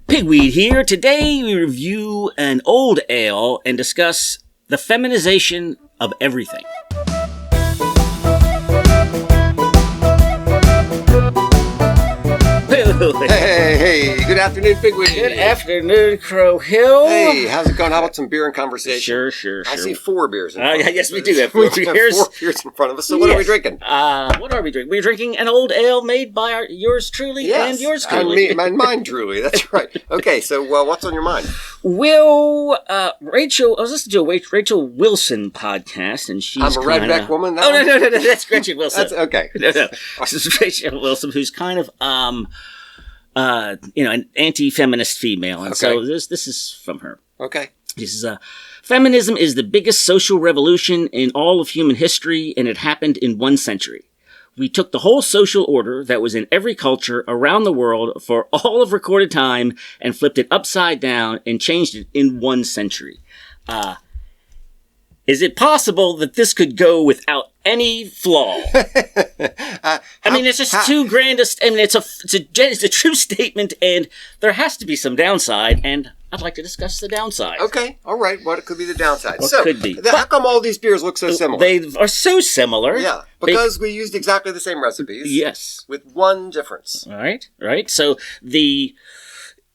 Pigweed here. Today we review an old ale and discuss the feminization of everything. Hey, good afternoon, Pigweed. Good afternoon, Crowhill. Hey, how's it going? How about some beer and conversation? Sure. I see 4 beers in front of us. Yes, we do have 4 beers. 4 beers in front of us. So what are we drinking? What are we drinking? We're drinking an old ale made by yours truly and yours truly. And mine truly. That's right. Okay, so what's on your mind? Rachel, I was listening to a Rachel Wilson podcast, and she's I'm a redneck woman. No, that's Gretchen Wilson. That's okay. No, this is Rachel Wilson, who's kind of an anti-feminist female, and so this is from her. Okay. This is feminism is the biggest social revolution in all of human history, and it happened in 1 century. We took the whole social order that was in every culture around the world for all of recorded time and flipped it upside down and changed it in 1 century. Is it possible that this could go without any flaw? It's just too grand. It's a true statement, and there has to be some downside, and I'd like to discuss the downside. Okay, all right. What could be the downside? What could be? How come all these beers look so similar? They are so similar. Yeah, because we used exactly the same recipes. Yes. With one difference. Right. So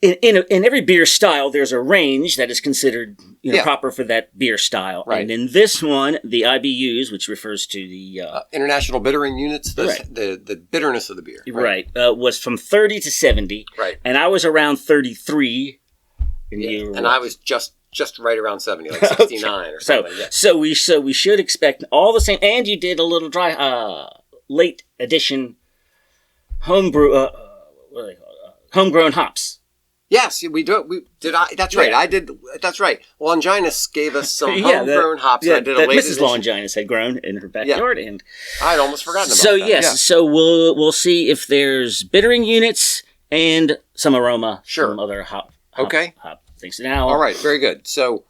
in every beer style, there's a range that is considered proper for that beer style. Right. And in this one, the IBUs, which refers to the International Bittering Units, the bitterness of the beer. Right. Was from 30 to 70. Right. And I was around 33. And I was just right around 70, like 69 or something. So we should expect all the same. And you did a little dry, late edition homegrown hops. Yes, we do. That's right. I did. That's right. Longinus gave us some homegrown hops. I did a late Mrs. edition. Longinus had grown in her backyard, and I'd almost forgotten about that. So we'll see if there's bittering units and some aroma from other hop things. Now, all right, very good. So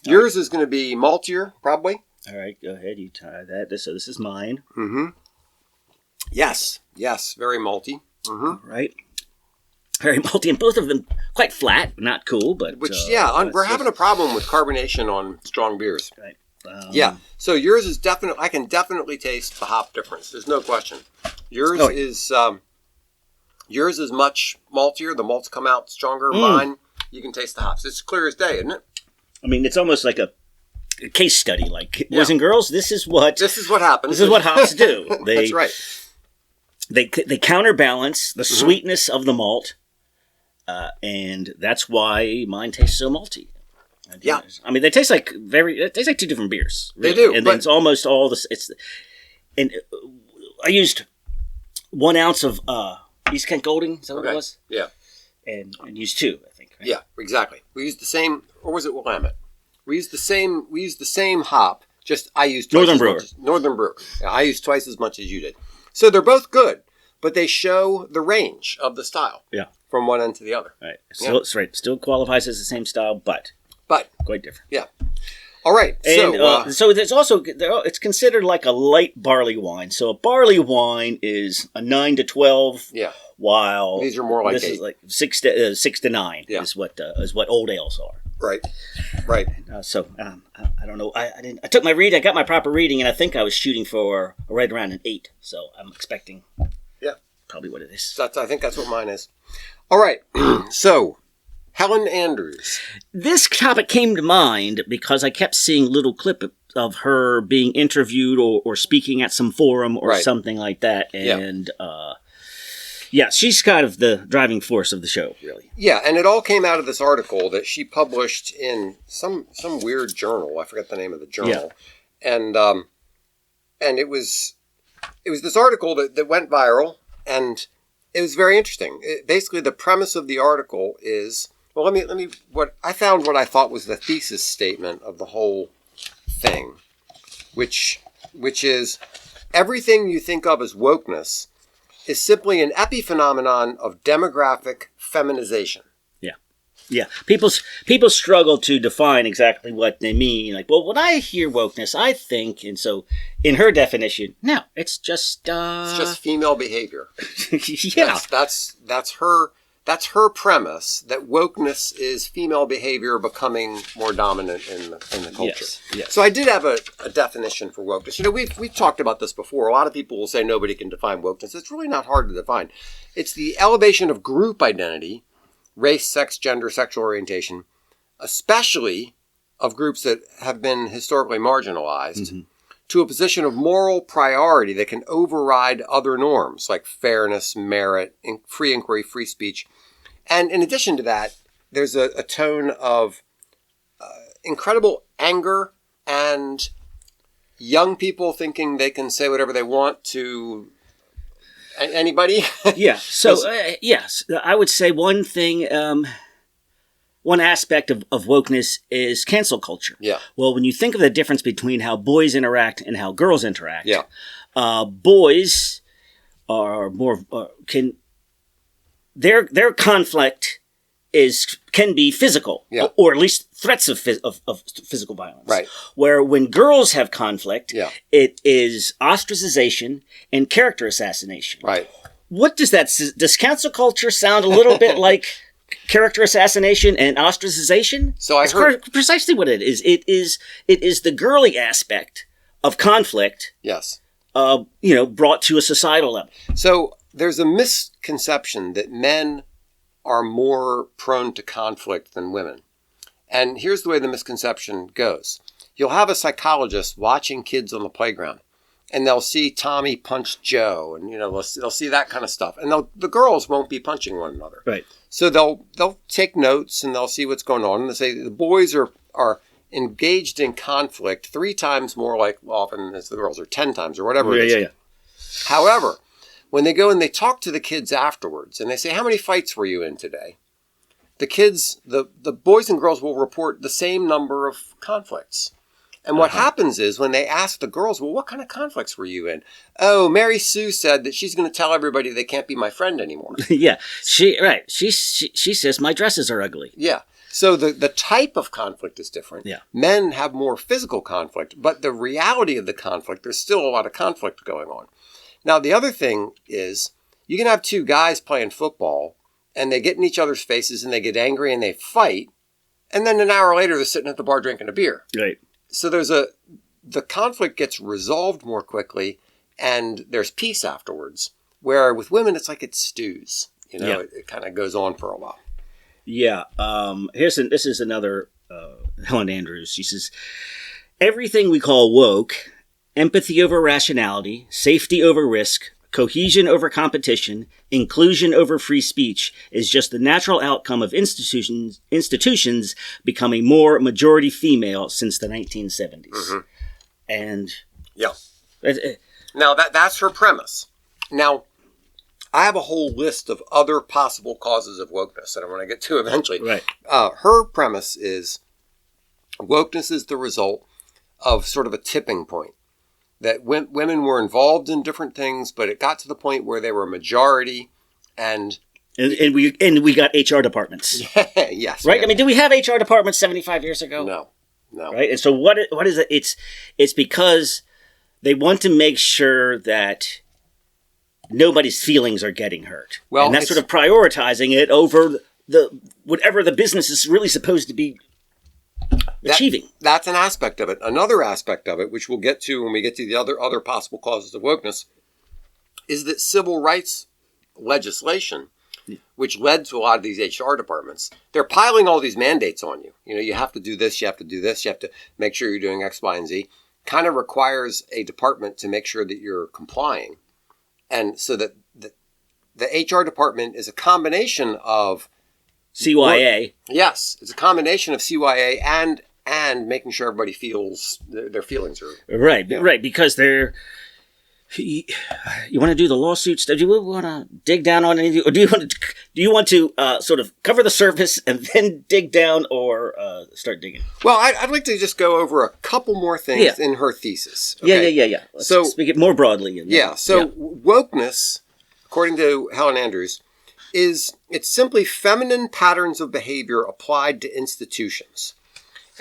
yours is going to be maltier, probably. All right, go ahead. You try that. So this is mine. Mm-hmm. Yes, very malty. Mm-hmm. All right. Very malty, and both of them quite flat, not cool, but... We're having a problem with carbonation on strong beers. Right. So yours is I can definitely taste the hop difference. There's no question. Yours is much maltier. The malts come out stronger. Mine, you can taste the hops. It's clear as day, isn't it? I mean, it's almost like a case study. Like, boys and girls, this is what happens. This is what hops do. That's right. They counterbalance the sweetness of the malt. And that's why mine tastes so malty. Yeah, I mean they taste like 2 different beers. Really. They do, and then it's almost all this. And I used 1 ounce of East Kent Golding. Is that what it was? Yeah, and used 2, I think. Right? Yeah, exactly. We used the same, or was it Willamette? We used the same hop. Just I used Northern Brewer. Northern Brewer. Yeah, I used twice as much as you did. So they're both good, but they show the range of the style. Yeah. From one end to the other. Right. Still qualifies as the same style, but quite different. Yeah. All right. And, so there's also it's considered like a light barley wine. So a barley wine is a 9 to 12. Yeah. While these are more like this 8. is like 6 to 9. Yeah. Is what old ales are. Right. I don't know. I took my read. I got my proper reading, and I think I was shooting for right around an 8. So I'm expecting. Yeah. Probably what it is. I think that's what mine is. All right. So, Helen Andrews. This topic came to mind because I kept seeing little clips of her being interviewed or speaking at some forum or something like that. And, she's kind of the driving force of the show, really. Yeah, and it all came out of this article that she published in some weird journal. I forget the name of the journal. Yeah. And it was this article that went viral, and it was very interesting. Basically, the premise of the article is, well, what I thought was the thesis statement of the whole thing, which is everything you think of as wokeness is simply an epiphenomenon of demographic feminization. Yeah, people struggle to define exactly what they mean. Like, well, when I hear wokeness, I think, and so in her definition, no, it's just it's just female behavior. Yeah, that's her. That's her premise, that wokeness is female behavior becoming more dominant in the culture. Yes. So I did have a definition for wokeness. You know, we've talked about this before. A lot of people will say nobody can define wokeness. It's really not hard to define. It's the elevation of group identity, race, sex, gender, sexual orientation, especially of groups that have been historically marginalized, to a position of moral priority that can override other norms like fairness, merit, free inquiry, free speech. And in addition to that, there's a tone of incredible anger and young people thinking they can say whatever they want to anybody. Yeah. So, yes, I would say one thing, one aspect of wokeness is cancel culture. Yeah. Well, when you think of the difference between how boys interact and how girls interact, Yeah. Boys are more their conflict can be physical, Yeah. or at least threats of physical violence. Right. Where when girls have conflict, Yeah. it is ostracization and character assassination. Right. What does cancel culture sound a little bit like character assassination and ostracization? So I It's heard precisely what it is. It is the girly aspect of conflict, yes. brought to a societal level. So there's a misconception that men are more prone to conflict than women. And here's the way the misconception goes. You'll have a psychologist watching kids on the playground, and they'll see Tommy punch Joe, and they'll see that kind of stuff. And the girls won't be punching one another. Right. So they'll take notes and they'll see what's going on, and they say the boys are engaged in conflict 3 times more often as the girls, or 10 times, or whatever it is. Yeah. However, when they go and they talk to the kids afterwards and they say, how many fights were you in today? The kids, the boys and girls will report the same number of conflicts. And what happens is when they ask the girls, well, what kind of conflicts were you in? Oh, Mary Sue said that she's going to tell everybody they can't be my friend anymore. Yeah. She says my dresses are ugly. Yeah. So the type of conflict is different. Yeah. Men have more physical conflict, but the reality of the conflict, there's still a lot of conflict going on. Now, the other thing is you can have 2 guys playing football and they get in each other's faces and they get angry and they fight. And then an hour later, they're sitting at the bar drinking a beer. Right. So the conflict gets resolved more quickly and there's peace afterwards. Where with women, it's like it stews. It kind of goes on for a while. Yeah. This is another Helen Andrews. She says, everything we call woke, empathy over rationality, safety over risk, cohesion over competition, inclusion over free speech, is just the natural outcome of institutions becoming more majority female since the 1970s. Mm-hmm. And yeah. Now that's her premise. Now, I have a whole list of other possible causes of wokeness that I want to get to eventually. Right. Her premise is wokeness is the result of sort of a tipping point. That women were involved in different things, but it got to the point where they were a majority, and we got HR departments. Yes. Right? I mean, did we have HR departments 75 years ago? No. Right? And so what is it? It's because they want to make sure that nobody's feelings are getting hurt. Well, and that's sort of prioritizing it over whatever the business is really supposed to be achieving. That's an aspect of it. Another aspect of it, which we'll get to when we get to the other possible causes of wokeness, is that civil rights legislation, which led to a lot of these HR departments, they're piling all these mandates on you. You have to do this, you have to do this, you have to make sure you're doing X, Y, and Z. Kind of requires a department to make sure that you're complying. And so that the HR department is a combination of CYA. Yes, it's a combination of CYA and making sure everybody feels their feelings are right. Yeah. Right, because they're. You want to do the lawsuits? Do you want to dig down on anything, or do you want to sort of cover the surface and then dig down, or start digging? Well, I'd like to just go over a couple more things in her thesis. Okay? Yeah. Let's speak it more broadly. Wokeness, according to Helen Andrews, it's simply feminine patterns of behavior applied to institutions.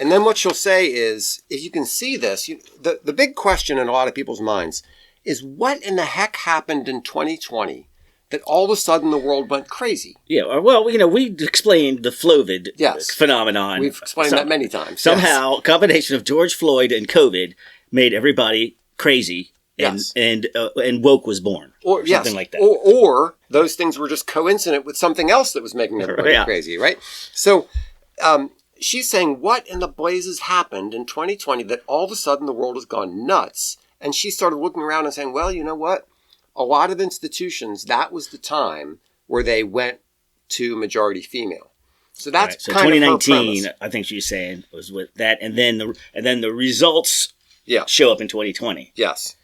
And then what she'll say is, if you can see this, the big question in a lot of people's minds is what in the heck happened in 2020 that all of a sudden the world went crazy. Yeah, well, we explained the Flovid phenomenon. We've explained that many times. Somehow, a combination of George Floyd and COVID made everybody crazy, and woke was born, or something like that. Or those things were just coincident with something else that was making everybody crazy, right? So she's saying, what in the blazes happened in 2020 that all of a sudden the world has gone nuts? And she started looking around and saying, well, you know what? A lot of institutions, that was the time where they went to majority female. So that's so kind 2019, of her I think she's saying, was with that, and then the results show up in 2020. Yes.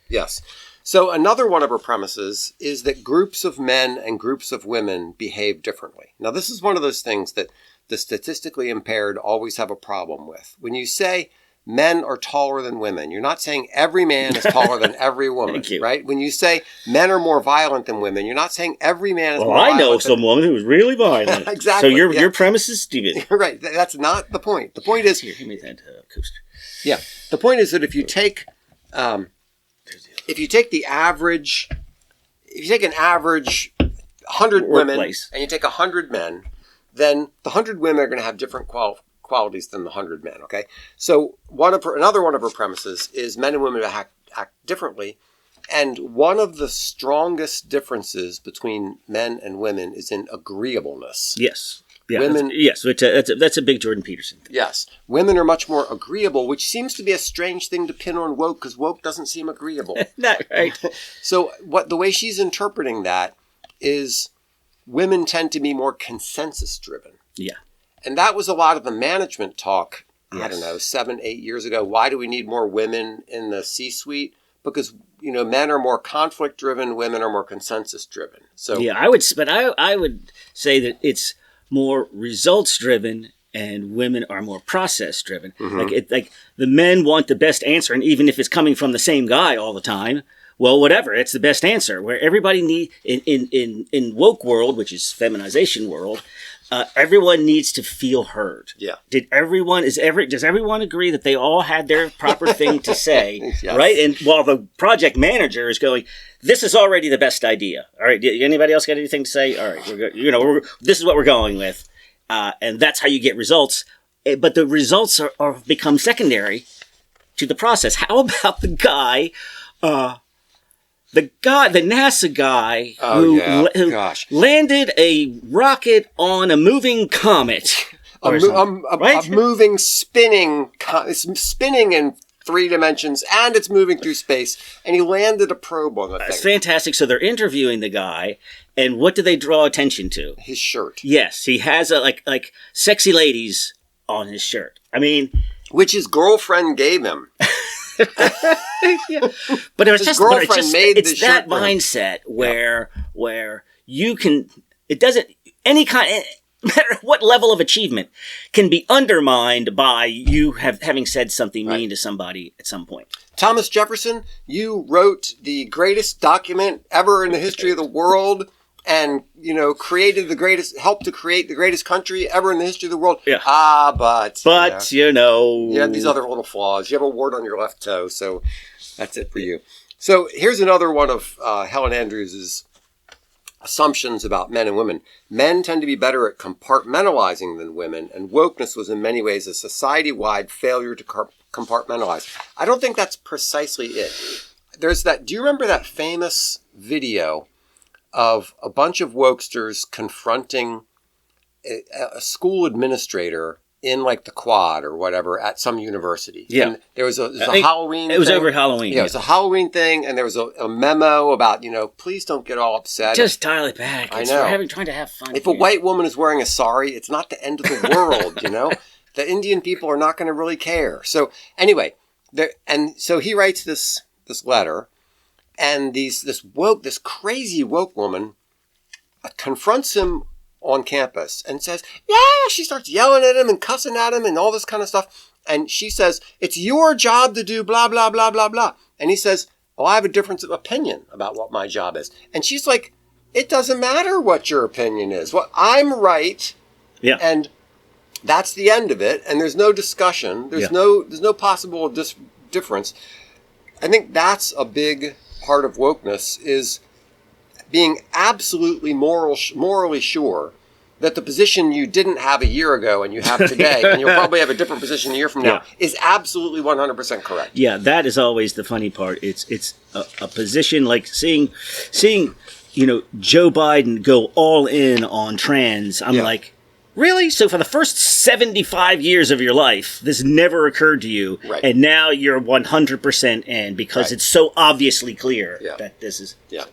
So another one of her premises is that groups of men and groups of women behave differently. Now, this is one of those things that the statistically impaired always have a problem with. When you say men are taller than women, you're not saying every man is taller than every woman, right? When you say men are more violent than women, you're not saying every man is more violent. Well, I know some woman who was really violent. Exactly. So your premise is stupid. Right. That's not the point. The point is... Here, give me that coaster. Yeah. The point is that if you take the average... If you take an average 100 women and you take 100 men, then the 100 women are going to have different qualities than the 100 men, okay? So another one of her premises is men and women act differently, and one of the strongest differences between men and women is in agreeableness. Yes. Yeah, that's a big Jordan Peterson thing. Yes. Women are much more agreeable, which seems to be a strange thing to pin on woke, because woke doesn't seem agreeable. Not right. So the way she's interpreting that is women tend to be more consensus-driven. Yeah. And that was a lot of the management talk, I don't know, 7-8 years ago. Why do we need more women in the C-suite? Because, men are more conflict-driven, women are more consensus-driven. So yeah, I would say that it's more results-driven and women are more process-driven. Mm-hmm. Like the men want the best answer, and even if it's coming from the same guy all the time, well, whatever, it's the best answer. Where everybody in woke world, which is feminization world, everyone needs to feel heard. Yeah. Does everyone agree that they all had their proper thing to say? Yes. Right? And while the project manager is going, this is already the best idea. All right. Anybody else got anything to say? All right. This is what we're going with. And that's how you get results. But the results are become secondary to the process. How about the guy, the NASA guy who landed a rocket on a moving comet. A moving, spinning, it's spinning in 3 dimensions, and it's moving through space, and he landed a probe on the thing. It's fantastic. So they're interviewing the guy, and what do they draw attention to? His shirt. Yes, he has like sexy ladies on his shirt. I mean... Which his girlfriend gave him. Yeah. But it's that mindset where you can, it doesn't, any kind, no matter what level of achievement can be undermined by you having said something mean to somebody at some point. Thomas Jefferson, you wrote the greatest document ever in the history of the world, and, helped to create the greatest country ever in the history of the world. Yeah. But you have these other little flaws. You have a wart on your left toe, so that's it for you. So here's another one of Helen Andrews' assumptions about men and women. Men tend to be better at compartmentalizing than women, and wokeness was in many ways a society-wide failure to compartmentalize. I don't think that's precisely it. There's that. Do you remember that famous video of a bunch of wokesters confronting a school administrator in like the Quad or whatever at some university? Yeah. And there was a Halloween thing. It was over Halloween. Yeah, it was a Halloween thing, and there was a memo about, please don't get all upset. Just dial it back. I know. We're trying to have fun. If a white woman is wearing a sari, it's not the end of the world, The Indian people are not going to really care. So anyway, so he writes this letter. And this crazy woke woman confronts him on campus and says, she starts yelling at him and cussing at him and all this kind of stuff. And she says, it's your job to do blah, blah, blah, blah, blah. And he says, I have a difference of opinion about what my job is. And she's like, it doesn't matter what your opinion is. Well, I'm right. Yeah. And that's the end of it. And there's no discussion. There's no possible difference. I think that's a big part of wokeness is being absolutely morally sure that the position you didn't have a year ago and you have today, and you'll probably have a different position a year from now, is absolutely 100% correct. Yeah, that is always the funny part. It's a position like seeing Joe Biden go all in on trans. I'm like, really? So for the first 75 years of your life, this never occurred to you, and now you're 100% in because it's so obviously clear that this is... Yeah.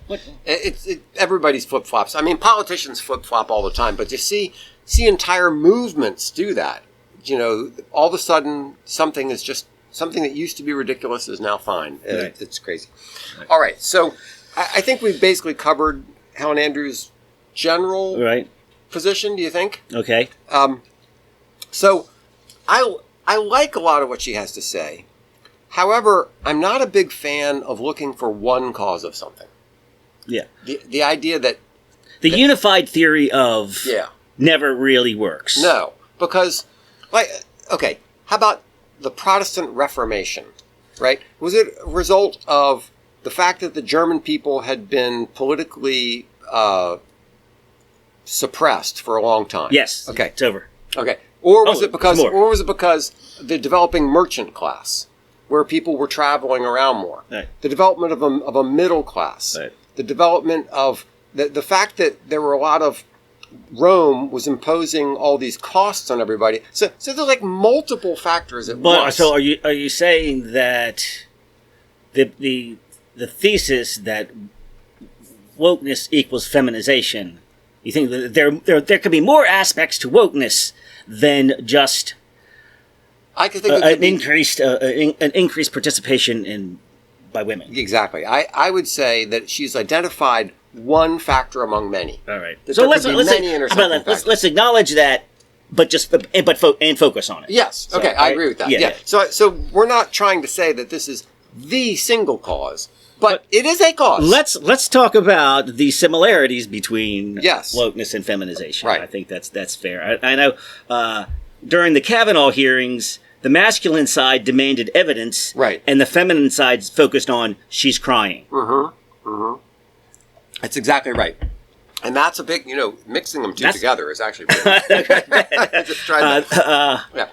Everybody's flip-flops. I mean, politicians flip-flop all the time, but you see entire movements do that. All of a sudden, something that used to be ridiculous is now fine. It's crazy. Right. All right, so I think we've basically covered Helen Andrews' general... position, do you think? Okay. So I like a lot of what she has to say. However, I'm not a big fan of looking for one cause of something. Yeah. The idea that the unified theory of never really works. No, because how about the Protestant Reformation, right? Was it a result of the fact that the German people had been politically suppressed for a long time? Yes. Okay. It's over. Okay. Or was it because the developing merchant class, where people were traveling around more? Right. The development of a middle class. Right. The development of the fact that there were a lot of Rome was imposing all these costs on everybody. So there's like multiple factors at once. So are you saying that the thesis that wokeness equals feminization? You think that there could be more aspects to wokeness than just I could think an increased participation by women? Exactly. I would say that she's identified one factor among many. All right. So let's acknowledge that, but focus on it. Yes. Okay. I agree with that. Yeah. So we're not trying to say that this is the single cause. But it is a cause. Let's talk about the similarities between wokeness and feminization. Right. I think that's fair. I know during the Kavanaugh hearings, the masculine side demanded evidence, and the feminine side focused on she's crying. That's exactly right. And that's a big, mixing them together is actually pretty just trying to,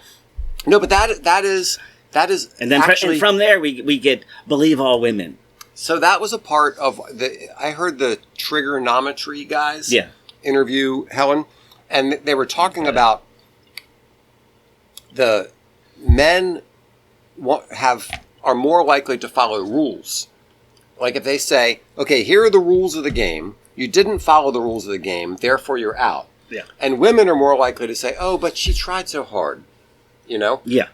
No, but that is and then actually, and from there we get believe all women. So that was a part of I heard the trigonometry guys interview Helen, and they were talking about the men are more likely to follow rules. Like if they say, okay, here are the rules of the game, you didn't follow the rules of the game, therefore you're out. Yeah. And women are more likely to say, oh, but she tried so hard, Yeah.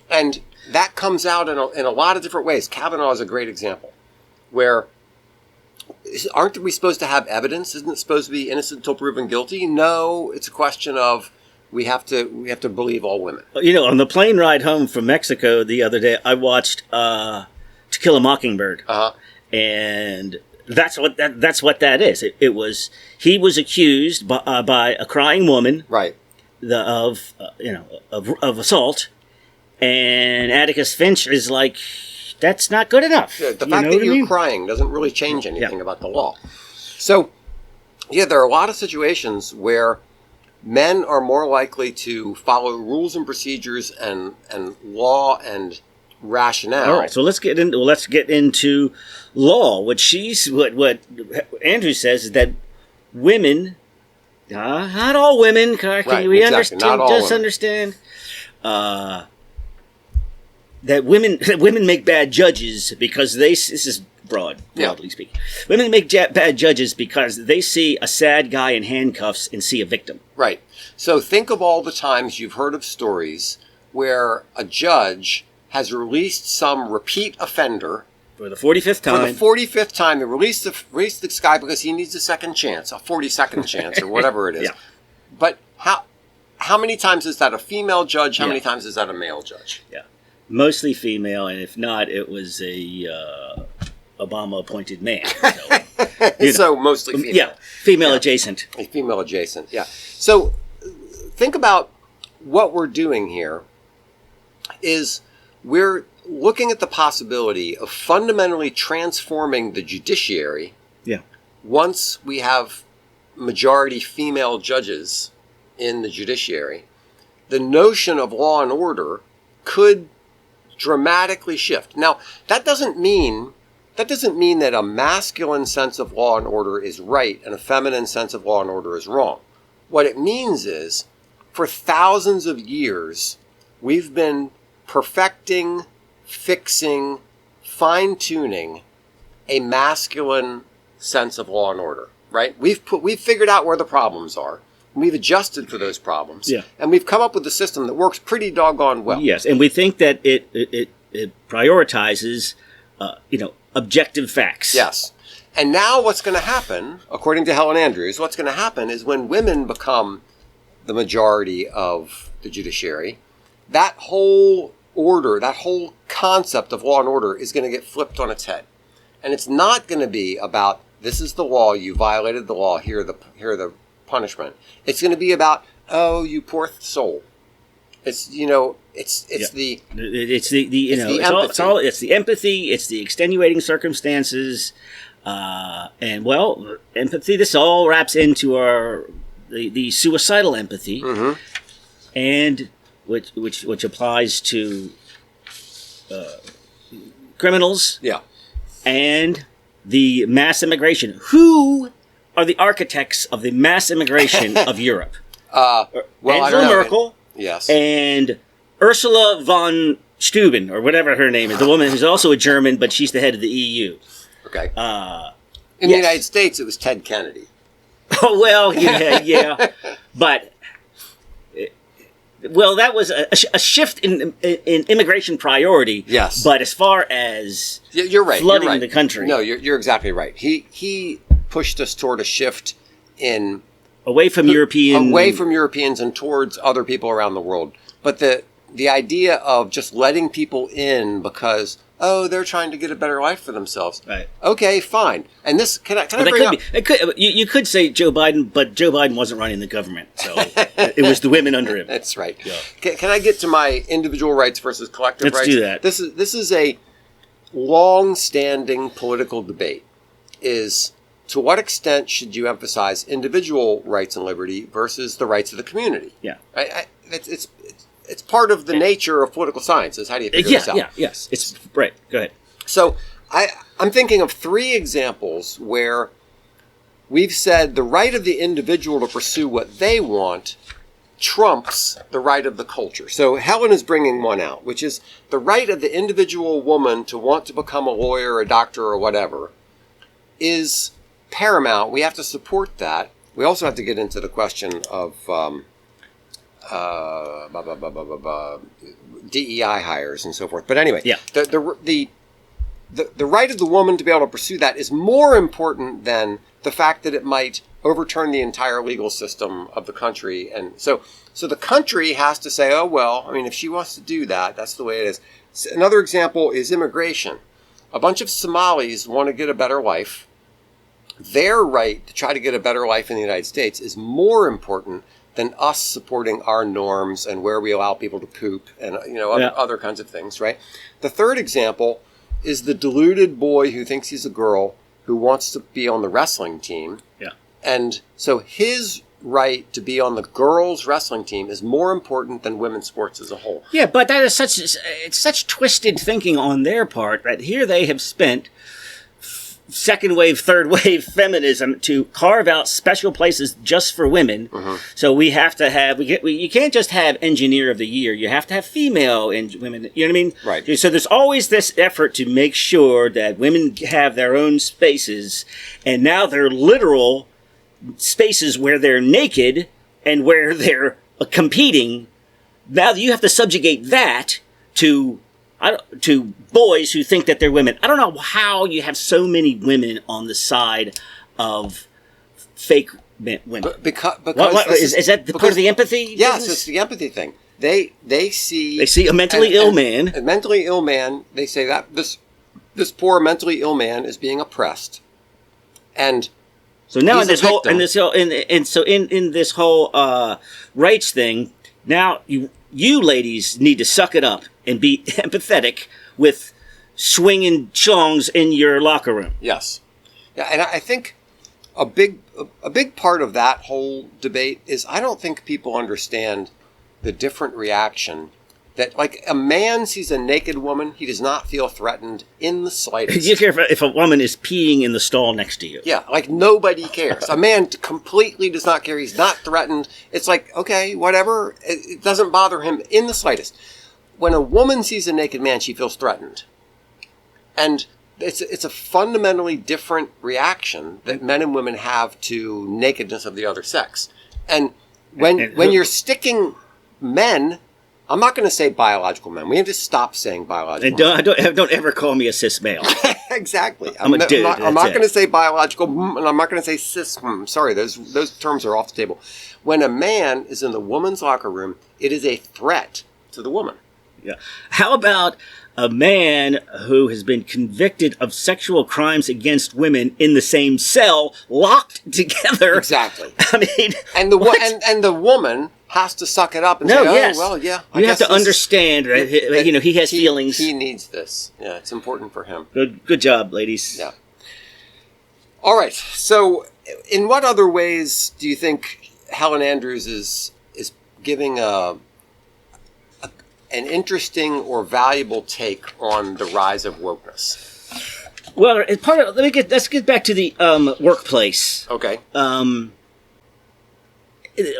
And that comes out in a lot of different ways. Kavanaugh is a great example, where aren't we supposed to have evidence? Isn't it supposed to be innocent until proven guilty? No, it's a question of we have to believe all women. On the plane ride home from Mexico the other day, I watched To Kill a Mockingbird, and that's what that is. It was he was accused by a crying woman, right, of assault. And Atticus Finch is like, that's not good enough. Yeah, the fact that you're crying doesn't really change anything about the law. So, there are a lot of situations where men are more likely to follow rules and procedures and law and rationale. All right, so let's get into law. What Andrew says is that women, not all women, understand? That women make bad judges because this is broadly speaking. Women make bad judges because they see a sad guy in handcuffs and see a victim. Right. So think of all the times you've heard of stories where a judge has released some repeat offender for the 45th time. For the 45th time, they release this guy because he needs a second chance, a 42nd chance, or whatever it is. But how many times is that a female judge? How many times is that a male judge? Yeah. Mostly female, and if not, it was a Obama-appointed man. So mostly female. Yeah, female adjacent. Female adjacent, yeah. So think about what we're doing here is we're looking at the possibility of fundamentally transforming the judiciary once we have majority female judges in the judiciary, the notion of law and order could dramatically shift. Now, that doesn't mean that a masculine sense of law and order is right and a feminine sense of law and order is wrong. What it means is, for thousands of years, we've been perfecting, fixing, fine-tuning a masculine sense of law and order, right? We've figured out where the problems are. We've adjusted for those problems. Yeah. And we've come up with a system that works pretty doggone well. Yes, and we think that it prioritizes, objective facts. Yes. And now what's going to happen, according to Helen Andrews, what's going to happen is when women become the majority of the judiciary, that whole order, that whole concept of law and order is going to get flipped on its head. And it's not going to be about, this is the law, you violated the law, here are the punishment. It's going to be about, oh, you poor soul. It's the empathy, it's the extenuating circumstances, and empathy. This all wraps into the suicidal empathy, and which applies to criminals, and the mass immigration. Who are the architects of the mass immigration of Europe? Angela Merkel, yes, and Ursula von Steuben, or whatever her name is, the woman who's also a German, but she's the head of the EU. Okay. In the United States, it was Ted Kennedy. Oh, well, yeah. But, that was a shift in immigration priority. Yes. But as far as you're right, flooding the country. No, you're exactly right. He pushed us toward a shift in... Away from Europeans and towards other people around the world. But the idea of just letting people in because, they're trying to get a better life for themselves. Right. Okay, fine. And this, can I bring up... You could say Joe Biden, but Joe Biden wasn't running the government, so it was the women under him. That's right. Yeah. Can I get to my individual rights versus collective rights? Let's do that. This is a long-standing political debate, is to what extent should you emphasize individual rights and liberty versus the rights of the community? Yeah. It's part of the nature of political science, is how do you figure this out? Yes. It's right. Go ahead. So I'm thinking of 3 examples where we've said the right of the individual to pursue what they want trumps the right of the culture. So Helen is bringing one out, which is the right of the individual woman to want to become a lawyer, a doctor, or whatever is paramount. We have to support that. We also have to get into the question of DEI hires and so forth. But anyway, the right of the woman to be able to pursue that is more important than the fact that it might overturn the entire legal system of the country. And so the country has to say, if she wants to do that, that's the way it is. Another example is immigration. A bunch of Somalis want to get a better life. Their right to try to get a better life in the United States is more important than us supporting our norms and where we allow people to poop and other kinds of things, right? The third example is the deluded boy who thinks he's a girl who wants to be on the wrestling team. Yeah. And so his right to be on the girls' wrestling team is more important than women's sports as a whole. Yeah, but that is such twisted thinking on their part that here they have spent second wave, third wave feminism to carve out special places just for women. Mm-hmm. So we have to have, you can't just have engineer of the year. You have to have female women. You know what I mean? Right. So there's always this effort to make sure that women have their own spaces. And now they're literal spaces where they're naked and where they're competing. Now you have to subjugate that to boys who think that they're women. I don't know how you have so many women on the side of fake women. Because is that part of the empathy? Yes, business? it's the empathy thing. They see a mentally ill man. A mentally ill man. They say that this poor mentally ill man is being oppressed, and so now in this whole rights thing, now you ladies need to suck it up and be empathetic with swinging chongs in your locker room. Yes. Yeah, and I think a big part of that whole debate is I don't think people understand the different reaction that, like, a man sees a naked woman, he does not feel threatened in the slightest. You care if a woman is peeing in the stall next to you. Yeah, like nobody cares. A man completely does not care. He's not threatened. It's like, okay, whatever. It doesn't bother him in the slightest. When a woman sees a naked man, she feels threatened. And it's a fundamentally different reaction that men and women have to nakedness of the other sex. And when you're sticking men, I'm not going to say biological men. We have to stop saying biological men. Don't ever call me a cis male. Exactly. I'm a dude. I'm not going to say biological, and I'm not going to say cis. Sorry, those terms are off the table. When a man is in the woman's locker room, it is a threat to the woman. Yeah. How about a man who has been convicted of sexual crimes against women in the same cell, locked together? Exactly. I mean, and the woman has to suck it up and say, well, yeah. You have to understand that he has feelings. He needs this. Yeah, it's important for him. Good job, ladies. Yeah. All right. So, in what other ways do you think Helen Andrews is giving an interesting or valuable take on the rise of wokeness? Well, let's get back to the workplace. Okay.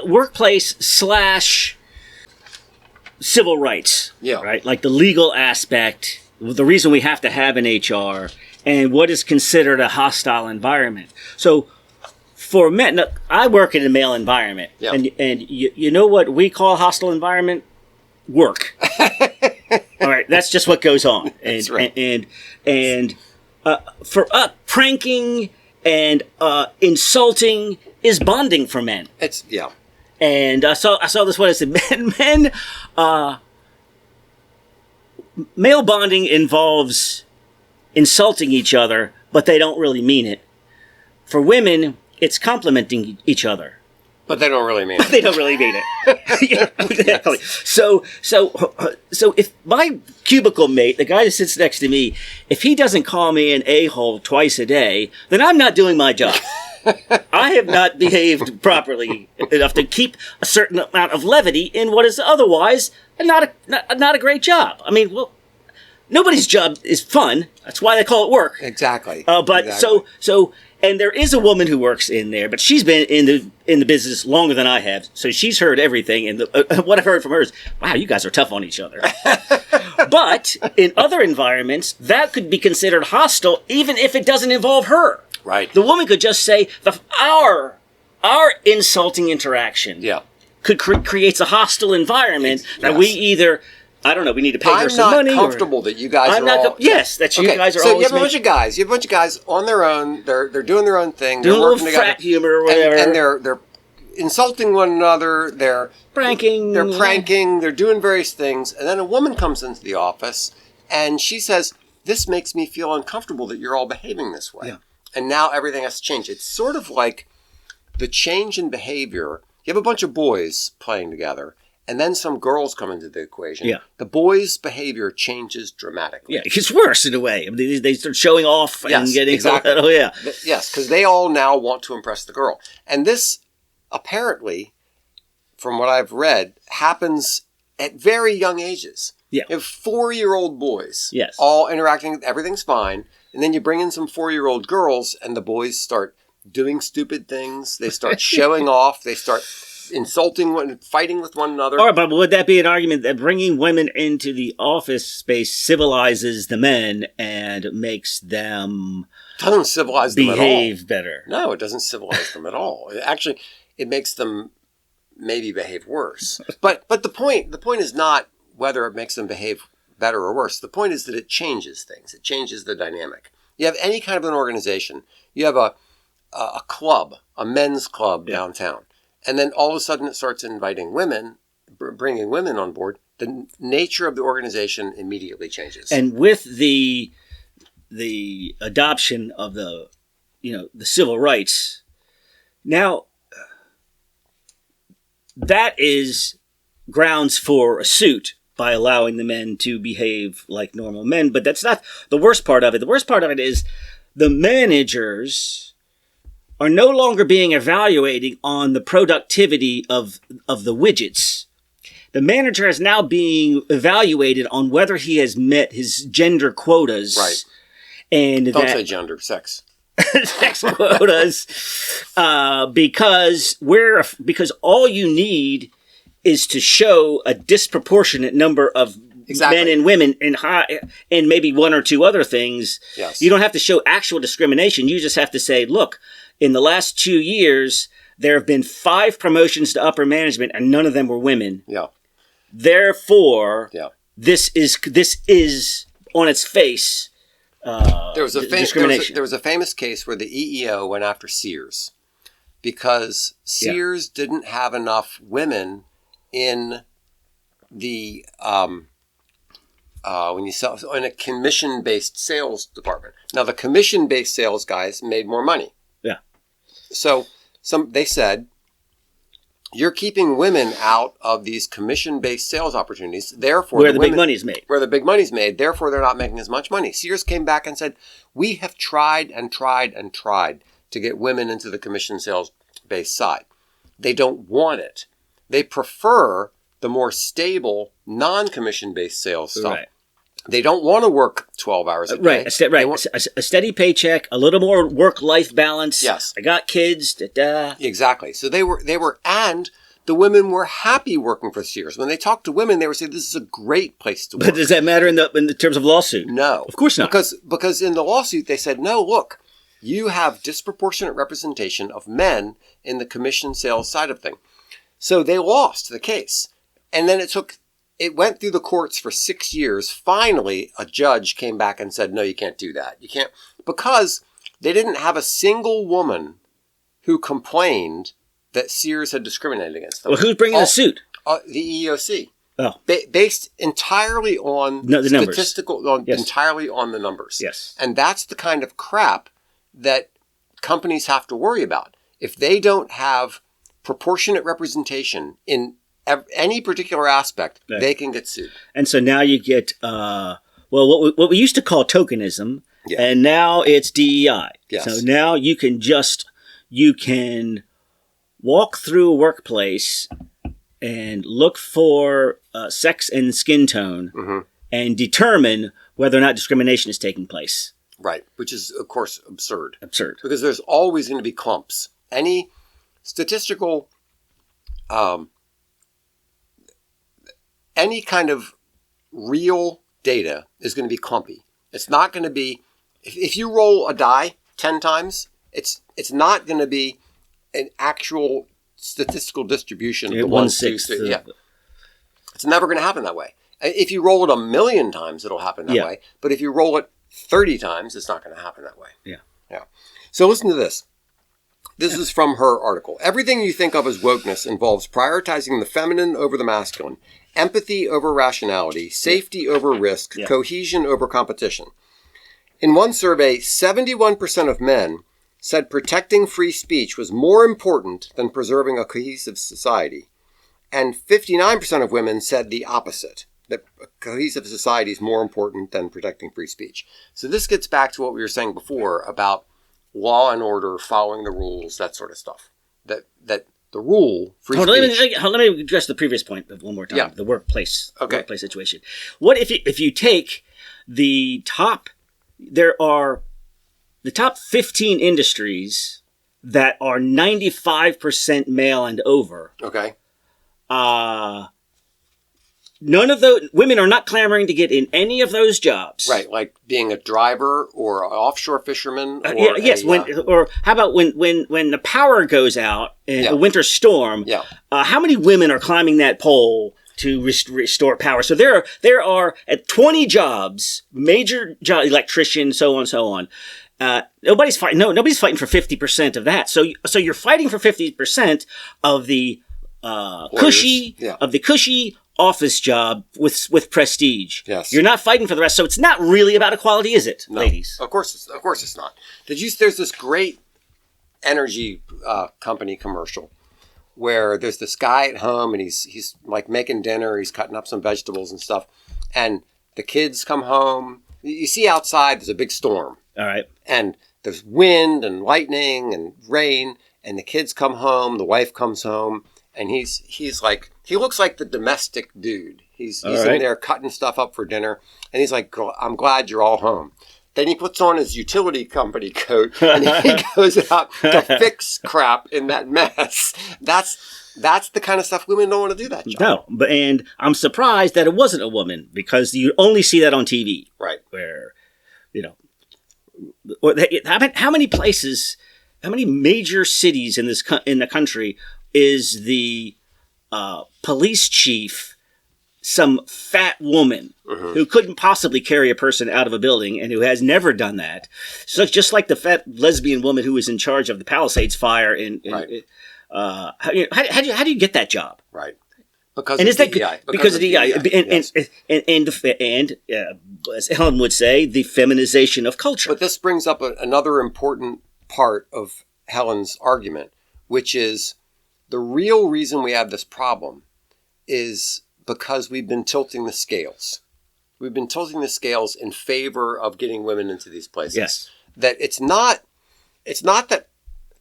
Workplace / civil rights. Yeah. Right? Like the legal aspect, the reason we have to have an HR, and what is considered a hostile environment. So, for men, I work in a male environment, and you know what we call a hostile environment? Work. All right, that's just what goes on. And, that's right. And for pranking and insulting is bonding for men. And I saw this one. I said, male bonding involves insulting each other, but they don't really mean it. For women, it's complimenting each other. But they don't really mean it. They don't really mean it. Yeah, exactly. So if my cubicle mate, the guy that sits next to me, if he doesn't call me an a-hole twice a day, then I'm not doing my job. I have not behaved properly enough to keep a certain amount of levity in what is otherwise not a great job. I mean, well, nobody's job is fun. That's why they call it work. Exactly. Exactly. So. And there is a woman who works in there, but she's been in the business longer than I have, so she's heard everything. And what I've heard from her is, "Wow, you guys are tough on each other." But in other environments, that could be considered hostile, even if it doesn't involve her. Right. The woman could just say, "Our insulting interaction, creates a hostile environment that we either." I don't know. We need to pay her some money. I'm not comfortable that you guys are all... Yes, that you guys are so always... So you have a bunch of guys on their own. They're doing their own thing. Doing they're a little frat humor or whatever. And they're insulting one another. They're pranking. They're doing various things. And then a woman comes into the office and she says, "This makes me feel uncomfortable that you're all behaving this way." Yeah. And now everything has to change. It's sort of like the change in behavior. You have a bunch of boys playing together. And then some girls come into the equation. Yeah. The boys' behavior changes dramatically. Yeah, it gets worse in a way. I mean, they start showing off and getting... Exactly. Oh, yeah. Yes, because they all now want to impress the girl. And this, apparently, from what I've read, happens at very young ages. Yeah. You have 4-year-old boys. Yes. All interacting, everything's fine. And then you bring in some 4-year-old girls, and the boys start doing stupid things. They start showing off. They start... insulting fighting with one another. All right, but would that be an argument that bringing women into the office space civilizes the men and makes them doesn't civilize them behave better? No, it doesn't civilize them at all. Actually, it makes them maybe behave worse. But the point is not whether it makes them behave better or worse. The point is that it changes things. It changes the dynamic. You have any kind of an organization. You have a club, a men's club downtown. And then all of a sudden it starts inviting women, bringing women on board. The nature of the organization immediately changes. And with the adoption of the civil rights, now that is grounds for a suit by allowing the men to behave like normal men. But that's not the worst part of it. The worst part of it is the managers are no longer being evaluated on the productivity of the widgets. The manager is now being evaluated on whether he has met his gender quotas. Right. And Don't say gender, sex. Sex quotas, because all you need is to show a disproportionate number of men and women and maybe one or two other things. Yes. You don't have to show actual discrimination. You just have to say, look, in the last 2 years, there have been 5 promotions to upper management, and none of them were women. Yeah. Therefore, this is on its face. There was a famous case where the EEO went after Sears because Sears didn't have enough women in the when you sell in a commission-based sales department. Now the commission-based sales guys made more money. Yeah. So they said, you're keeping women out of these commission-based sales opportunities. Therefore, where the big money's made. Where the big money's made. Therefore, they're not making as much money. Sears came back and said, we have tried and tried and tried to get women into the commission sales-based side. They don't want it. They prefer the more stable, non-commission-based sales stuff. Right. They don't want to work 12 hours a day. Right, a steady paycheck, a little more work-life balance. Yes. I got kids. Exactly. So they were, and the women were happy working for Sears. When they talked to women, they were saying, this is a great place to work. But does that matter in the terms of lawsuit? No. Of course not. Because in the lawsuit, they said, no, look, you have disproportionate representation of men in the commission sales side of thing. So they lost the case. And then it went through the courts for 6 years. Finally, a judge came back and said, no, you can't do that. You can't, because they didn't have a single woman who complained that Sears had discriminated against them. Well, who's bringing the suit? The EEOC. Oh. Based entirely on the numbers. Entirely on the numbers. Yes. And that's the kind of crap that companies have to worry about. If they don't have proportionate representation in any particular aspect, they can get sued. And so now you get, what we used to call tokenism, and now it's DEI. Yes. So now you can walk through a workplace and look for sex and skin tone and determine whether or not discrimination is taking place. Right, which is, of course, absurd. Absurd. Because there's always going to be clumps. Any statistical... any kind of real data is going to be clumpy. It's not going to be, if you roll a die 10 times, it's not going to be an actual statistical distribution of the 1/6. Yeah. It's never going to happen that way. If you roll it 1,000,000 times, it'll happen that way. But if you roll it 30 times, it's not going to happen that way. Yeah. Yeah. So listen to this. This is from her article. Everything you think of as wokeness involves prioritizing the feminine over the masculine, empathy over rationality, safety over risk, cohesion over competition. In one survey, 71% of men said protecting free speech was more important than preserving a cohesive society. And 59% of women said the opposite, that a cohesive society is more important than protecting free speech. So this gets back to what we were saying before about law and order, following the rules, that sort of stuff. That the rule, free speech. Let me address the previous point one more time. The workplace situation. What if you take the top 15 industries that are 95% male and over. Okay. None of those women are not clamoring to get in any of those jobs. Right, like being a driver or an offshore fisherman. Or how about when the power goes out in a winter storm? Yeah. How many women are climbing that pole to restore power? So there are at 20 jobs, major job, electrician, so on. Nobody's fighting for 50% of that. So you're fighting for 50% of the cushy office job with prestige. Yes. You're not fighting for the rest. So it's not really about equality, is it, ladies? Of course it's not. There's this great energy company commercial where there's this guy at home and he's like making dinner, he's cutting up some vegetables and stuff, and the kids come home. You see outside there's a big storm. All right. And there's wind and lightning and rain, and the kids come home, the wife comes home, and he's like, he looks like the domestic dude. He's in there cutting stuff up for dinner, and he's like, I'm glad you're all home. Then he puts on his utility company coat, and he goes out to fix crap in that mess. That's the kind of stuff women don't want to do that job. No, and I'm surprised that it wasn't a woman, because you only see that on TV. Right. Where, how many places, how many major cities in the country is the police chief some fat woman who couldn't possibly carry a person out of a building and who has never done that. So just like the fat lesbian woman who was in charge of the Palisades fire how do you get that job? Right. Because of DEI. Because of DEI. And as Helen would say, the feminization of culture. But this brings up another important part of Helen's argument, which is the real reason we have this problem is because we've been tilting the scales. We've been tilting the scales in favor of getting women into these places. Yes. That it's not that.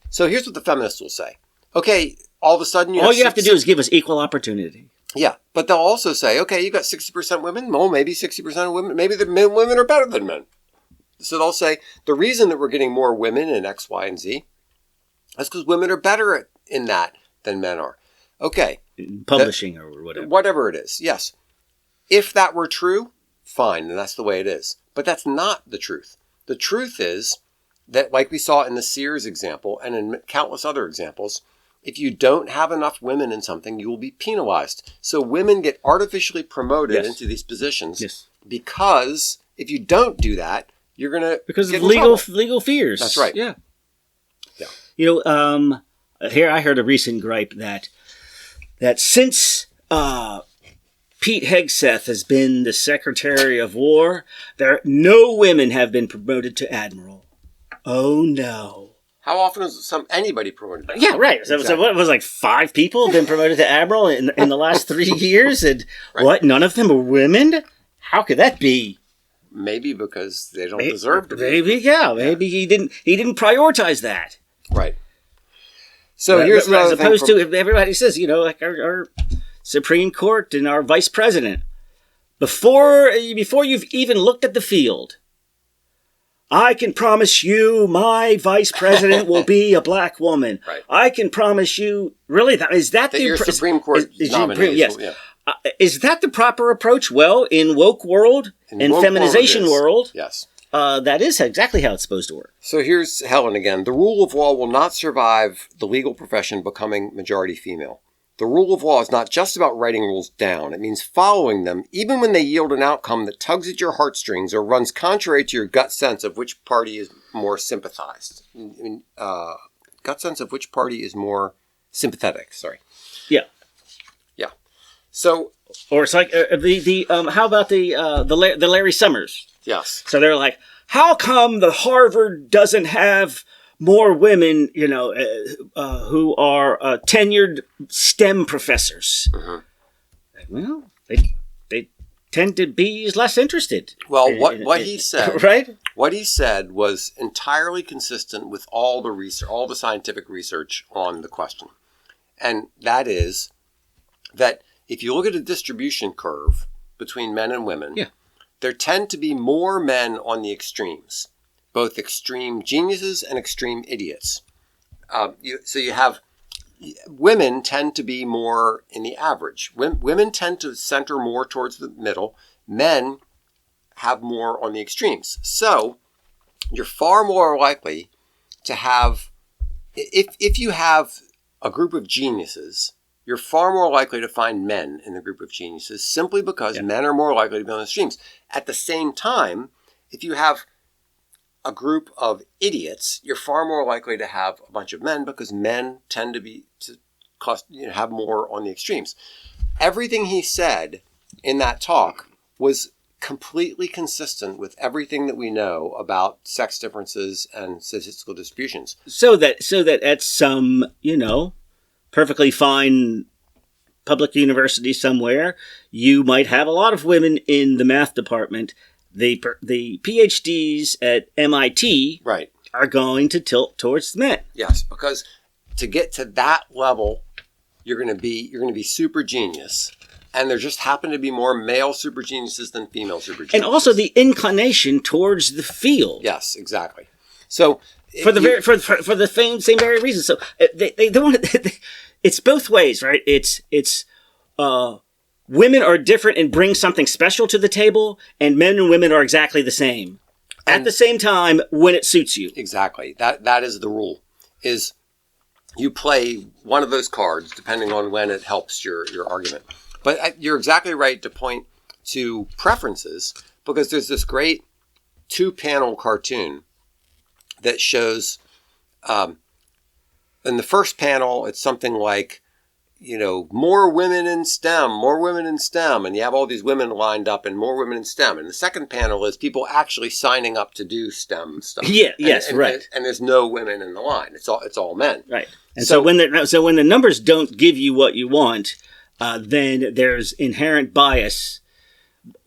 So here's what the feminists will say. Okay, all of a sudden all you have to do is give us equal opportunity. Yeah, but they'll also say, okay, you got 60% women. Well, maybe 60% of women, maybe the women are better than men. So they'll say the reason that we're getting more women in X, Y, and Z is because women are better in that than men are. Okay. Publishing or whatever. Whatever it is, yes. If that were true, fine, and that's the way it is. But that's not the truth. The truth is that, like we saw in the Sears example and in countless other examples, if you don't have enough women in something, you will be penalized. So women get artificially promoted into these positions because if you don't do that, you're going to because of legal fears. That's right. Yeah. Here I heard a recent gripe that since Pete Hegseth has been the Secretary of War, no women have been promoted to Admiral. Oh no. How often is anybody promoted? Yeah, right. Exactly. So what was like 5 people have been promoted to Admiral in the last 3 years, and what? None of them are women? How could that be? Maybe because they don't deserve to be. Maybe he didn't prioritize that. Right. So here's as opposed to if everybody says, like our Supreme Court and our Vice President, before you've even looked at the field, I can promise you my Vice President will be a black woman. Right. I can promise you. Really, is that your Supreme Court nominee? Yes. Yeah. Is that the proper approach? Well, in woke world and feminization world, yes. That is exactly how it's supposed to work. So here's Helen again. The rule of law will not survive the legal profession becoming majority female. The rule of law is not just about writing rules down. It means following them, even when they yield an outcome that tugs at your heartstrings or runs contrary to your gut sense of which party is more sympathized. Gut sense of which party is more sympathetic. Sorry. Yeah. Yeah. So. Or it's like how about the Larry Summers? Yes. So they're like, how come the Harvard doesn't have more women, who are tenured STEM professors? Well, they tend to be less interested. Well, what he said, right? What he said was entirely consistent with all the research, all the scientific research on the question, and that is that if you look at a distribution curve between men and women, there tend to be more men on the extremes, both extreme geniuses and extreme idiots. So you have women tend to be more in the average. Women tend to center more towards the middle. Men have more on the extremes. So you're far more likely to have, if you have a group of geniuses, you're far more likely to find men in the group of geniuses simply because men are more likely to be on the extremes. At the same time, if you have a group of idiots, you're far more likely to have a bunch of men because men tend to have more on the extremes. Everything he said in that talk was completely consistent with everything that we know about sex differences and statistical distributions. So that at some, perfectly fine public university somewhere, you might have a lot of women in the math department. The PhDs at MIT are going to tilt towards men. Yes, because to get to that level, you're going to be super genius. And there just happen to be more male super geniuses than female super geniuses. And also the inclination towards the field. Yes, exactly. So for the same very reason. So they don't want to, it's both ways, right? It's women are different and bring something special to the table, and men and women are exactly the same at the same time when it suits you. Exactly. That is the rule. Is you play one of those cards depending on when it helps your argument. But you're exactly right to point to preferences, because there's this great 2-panel cartoon that shows, in the first panel, it's something like, more women in STEM, and you have all these women lined up and more women in STEM. And the second panel is people actually signing up to do STEM stuff. Yeah, yes, right. And there's no women in the line. It's all men. Right. And so when the numbers don't give you what you want, then there's inherent bias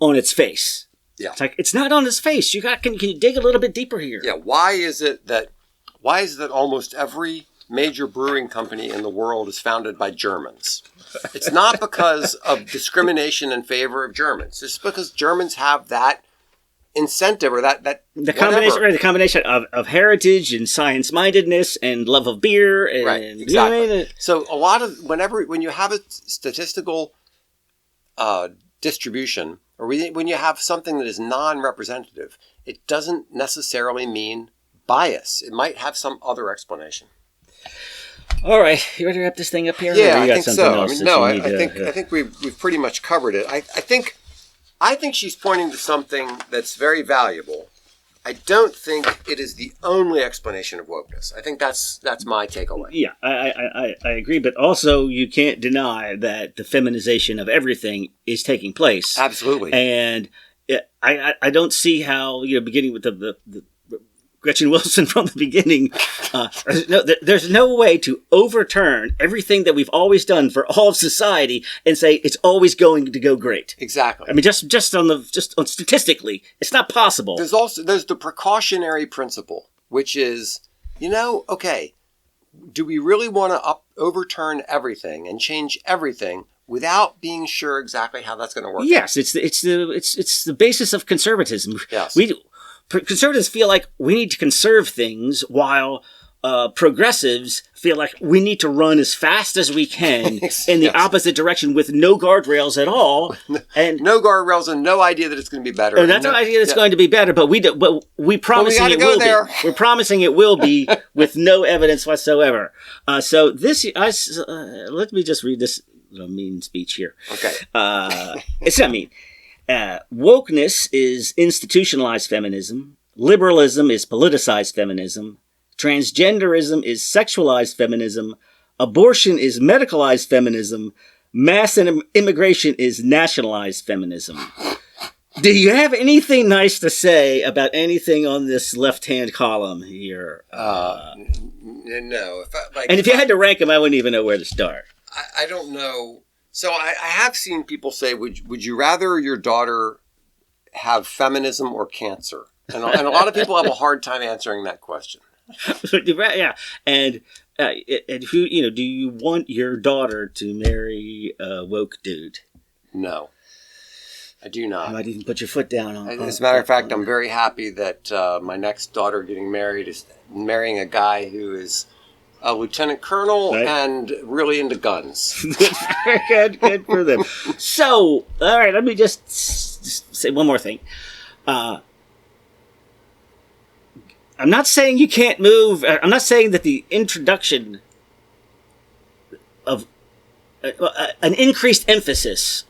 on its face. Yeah. It's like, it's not on its face. Can you dig a little bit deeper here? Yeah. Why is it that almost every major brewing company in the world is founded by Germans? It's not because of discrimination in favor of Germans. It's because Germans have that incentive or that the combination of heritage and science-mindedness and love of beer and right, exactly. So a lot of when you have a statistical distribution, or when you have something that is non-representative, it doesn't necessarily mean bias. It might have some other explanation. All right, you ready to wrap this thing up here? Yeah, I think so. I think we've pretty much covered it. I think she's pointing to something that's very valuable. I don't think it is the only explanation of wokeness. I think that's my takeaway. Yeah, I agree, but also you can't deny that the feminization of everything is taking place. Absolutely. And I don't see how, beginning with the Gretchen Wilson from the beginning, there's no way to overturn everything that we've always done for all of society and say it's always going to go great. Exactly. I mean, just statistically, it's not possible. There's the precautionary principle, which is, okay, do we really want to overturn everything and change everything without being sure exactly how that's going to work? Yes, it's the basis of conservatism. Yes. Conservatives feel like we need to conserve things, while progressives feel like we need to run as fast as we can in the opposite direction with no guardrails at all, and no guardrails and no idea that it's going to be better. And that's no idea that it's going to be better, but we promising it will be. We're promising it will be with no evidence whatsoever. So let me just read this little mean speech here. Okay, it's not mean. Wokeness is institutionalized feminism. Liberalism is politicized feminism. Transgenderism is sexualized feminism. Abortion is medicalized feminism. Mass immigration is nationalized feminism. Do you have anything nice to say about anything on this left-hand column here? No. If you had to rank them, I wouldn't even know where to start. I don't know. So I have seen people say, would you rather your daughter have feminism or cancer? And a lot of people have a hard time answering that question. Yeah. And who, do you want your daughter to marry a woke dude? No, I do not. You might even put your foot down on it. As a matter of fact, I'm very happy that my next daughter getting married is marrying a guy who is a lieutenant colonel, right, and really into guns. Good for them. So, all right, let me just say one more thing. I'm not saying you can't move. I'm not saying that the introduction of an increased emphasis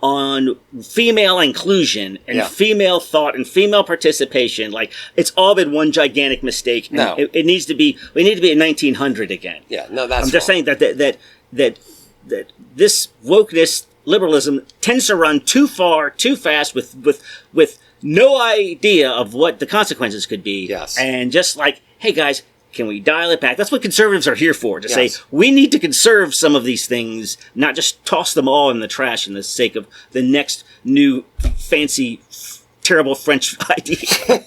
on female inclusion and female thought and female participation, like it's all been one gigantic mistake. And no, it needs to be. We need to be in 1900 again. Yeah, no, that's. I'm just saying that this wokeness liberalism tends to run too far, too fast, with no idea of what the consequences could be. Yes, and just like, hey guys, can we dial it back? That's what conservatives are here for, to say we need to conserve some of these things, not just toss them all in the trash in the sake of the next new fancy terrible French idea.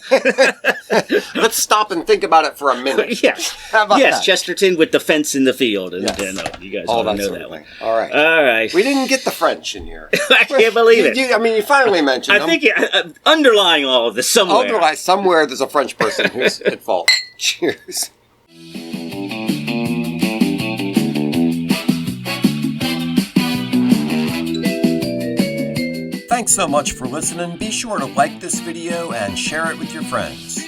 Let's stop and think about it for a minute. Yes. How about yes, that? Chesterton with the fence in the field. And, Yes. you guys All all that know sort that of one. thing. All right. All right. We didn't get the French in here. I can't believe it. You finally mentioned I them. think underlying all of this somewhere. Somewhere there's a French person who's at fault. Cheers. Thanks so much for listening. Be sure to like this video and share it with your friends.